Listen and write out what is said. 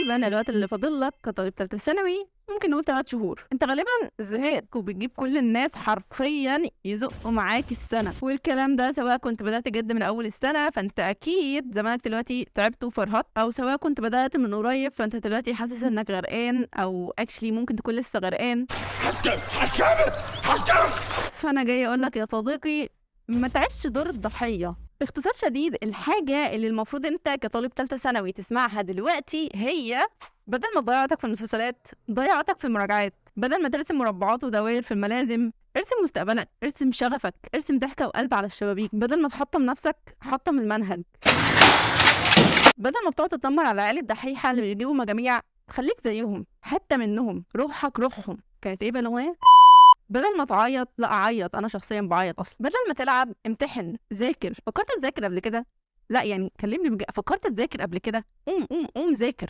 تقريبا الوقت اللي فاضل لك كطالب تالتة ثانوي ممكن نقول 3 شهور. انت غالبا زهقت وبتجيب كل الناس حرفيا يزقوا معاك السنه، والكلام ده سواء كنت بدات جد من اول السنه فانت اكيد زمانك دلوقتي تعبت وفرهطت، او سواء كنت بدات من قريب فانت دلوقتي حاسس انك غرقان، او اكشلي ممكن تكون لسه غرقان. فانا جاي اقول لك يا صديقي، ما تعيش دور الضحيه. باختصار شديد، الحاجه اللي المفروض انت كطالب ثالثه ثانوي تسمعها دلوقتي هي: بدل ما تضيع وقتك في المسلسلات ضيع وقتك في المراجعات. بدل ما ترسم مربعات ودوائر في الملازم ارسم مستقبلك، ارسم شغفك، ارسم ضحكه وقلب على الشبابيك. بدل ما تحطم نفسك حطم المنهج. بدل ما بتقعد تتنمر على العيال الدحيحه اللي بيجيبوا مجاميع خليك زيهم، حتى منهم، روحك روحهم. كانت ايه بالاغنيه؟ بدل ما تعيط لا اعيط، انا شخصيا بعيط اصلا. بدل ما تلعب امتحن، ذاكر. فكرت تذاكر قبل كده؟ لا يعني كلمني فكرت تذاكر قبل كده؟ قوم ذاكر.